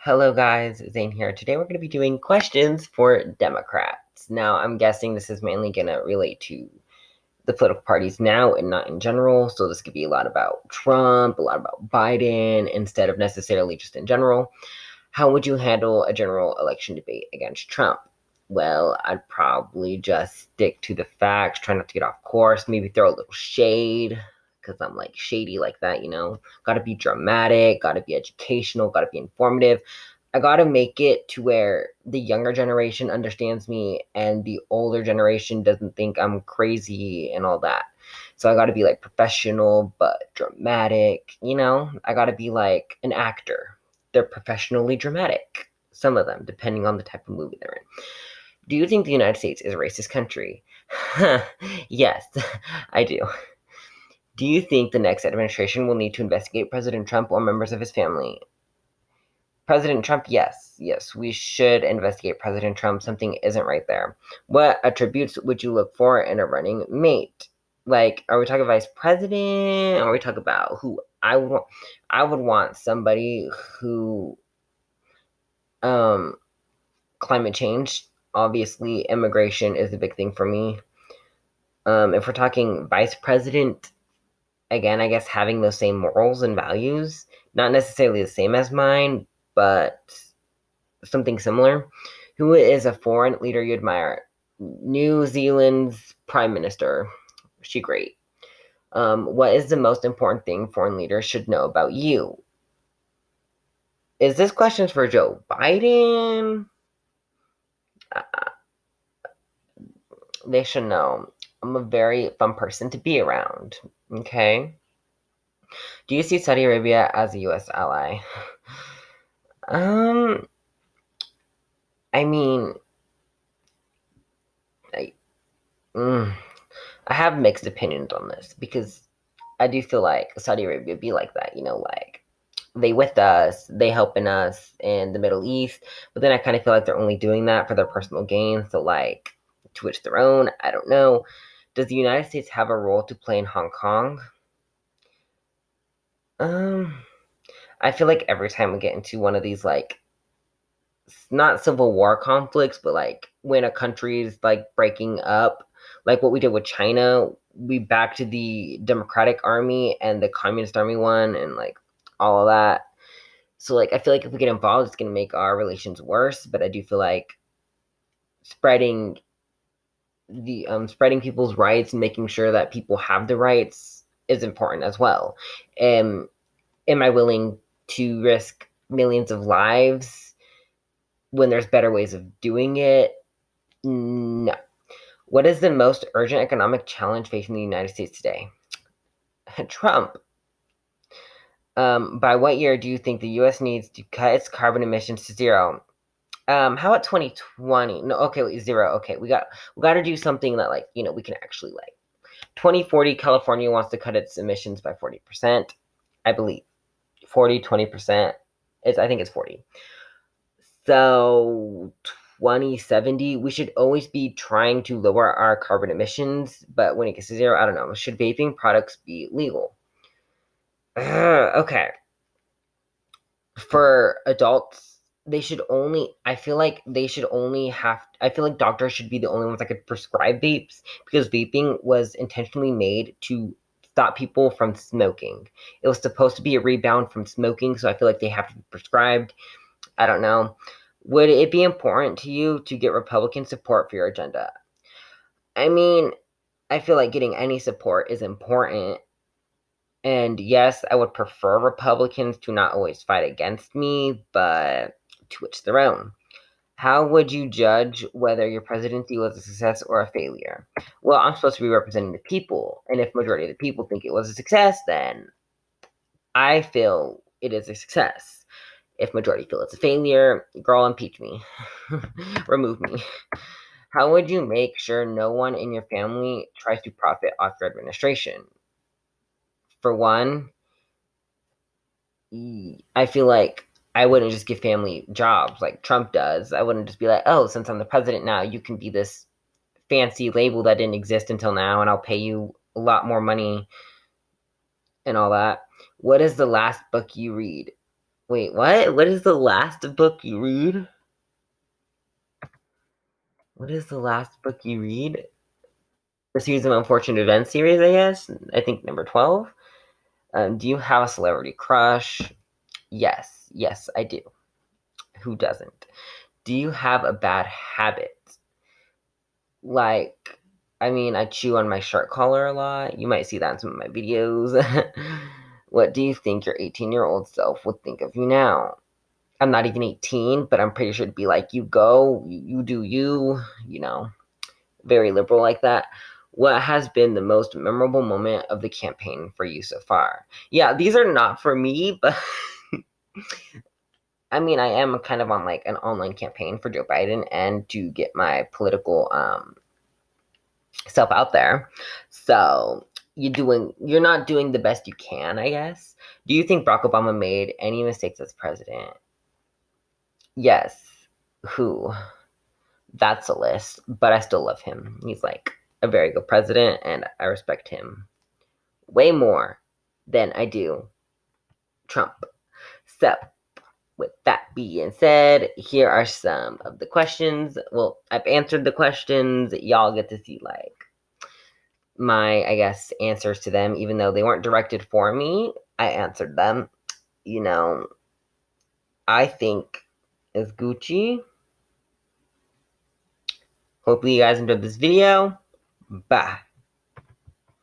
Hello guys, Zane here. Today we're going to be doing questions for Democrats. Now, I'm guessing this is mainly going to relate to the political parties now and not in general. So this could be a lot about Trump, a lot about Biden, instead of necessarily just in general. How would you handle a general election debate against Trump? Well, I'd probably just stick to the facts, try not to get off course, maybe throw a little shade, because I'm like shady like that. Gotta be dramatic, gotta be educational, gotta be informative. I gotta make it to where the younger generation understands me and the older generation doesn't think I'm crazy and all that. So I gotta be like professional but dramatic. I gotta be like an actor. They're professionally dramatic. Some of them, depending on the type of movie they're in. Do you think the United States is a racist country? Yes, I do. Do you think the next administration will need to investigate President Trump or members of his family? President Trump, yes. Yes, we should investigate President Trump. Something isn't right there. What attributes would you look for in a running mate? Like, are we talking vice president? Are we talking about who I would want? I would want somebody who, um, climate change. Obviously, immigration is a big thing for me. If we're talking vice president, again, I guess having those same morals and values, not necessarily the same as mine, but something similar. Who is a foreign leader you admire? New Zealand's prime minister. She great. What is the most important thing foreign leaders should know about you? Is this question for Joe Biden? Uh, they should know. I'm a very fun person to be around. Okay. Do you see Saudi Arabia as a U.S. ally? Um, I mean, I, mm, I have mixed opinions on this because I do feel like Saudi Arabia be like that, like they with us, they helping us in the Middle East, but then I kind of feel like they're only doing that for their personal gain. So like to each their own. I don't know. Does the United States have a role to play in Hong Kong? Um, I feel like every time we get into one of these like not civil war conflicts, but like when a country is like breaking up, like what we did with China, we back to the Democratic Army and the Communist Army one, and like all of that. So like I feel like if we get involved, it's gonna make our relations worse. But I do feel like spreading spreading people's rights and making sure that people have the rights is important as well. And am I willing to risk millions of lives when there's better ways of doing it? No. What is the most urgent economic challenge facing the United States today? Trump. By what year do you think the U.S. needs to cut its carbon emissions to zero? How about 2020? No, okay, wait, zero. Okay, we got to do something that we can actually like. 2040, California wants to cut its emissions by 40%. I believe 40, 20%. I think it's 40. So 2070, we should always be trying to lower our carbon emissions, but when it gets to zero, I don't know. Should vaping products be legal? Okay. For adults, they should only, I feel like they should only have, I feel like doctors should be the only ones that could prescribe vapes because vaping was intentionally made to stop people from smoking. It was supposed to be a rebound from smoking, so I feel like they have to be prescribed. I don't know. Would it be important to you to get Republican support for your agenda? I mean, I feel like getting any support is important. And yes, I would prefer Republicans to not always fight against me, but to each their own. How would you judge whether your presidency was a success or a failure? Well, I'm supposed to be representing the people, and if majority of the people think it was a success, then I feel it is a success. If majority feel it's a failure, girl, impeach me. Remove me. How would you make sure no one in your family tries to profit off your administration? For one, I feel like I wouldn't just give family jobs like Trump does. I wouldn't just be like, oh, since I'm the president now, you can be this fancy label that didn't exist until now, and I'll pay you a lot more money and all that. What is the last book you read? Wait, what? What is the last book you read? What is the last book you read? The Series of Unfortunate Events series, I guess. I think number 12. Do you have a celebrity crush? Yes, yes, I do. Who doesn't? Do you have a bad habit? Like, I mean, I chew on my shirt collar a lot. You might see that in some of my videos. What do you think your 18-year-old self would think of you now? I'm not even 18, but I'm pretty sure it'd be like, you go, you do you, very liberal like that. What has been the most memorable moment of the campaign for you so far? Yeah, these are not for me, but I mean, I am kind of on like an online campaign for Joe Biden and to get my political stuff out there. So you're not doing the best you can, I guess. Do you think Barack Obama made any mistakes as president? Yes. Who? That's a list, but I still love him. He's like a very good president, and I respect him way more than I do Trump. So, with that being said, here are some of the questions. Well, I've answered the questions. Y'all get to see like my, I guess, answers to them, even though they weren't directed for me. I answered them. You know, I think is Gucci. Hopefully, you guys enjoyed this video. Bye.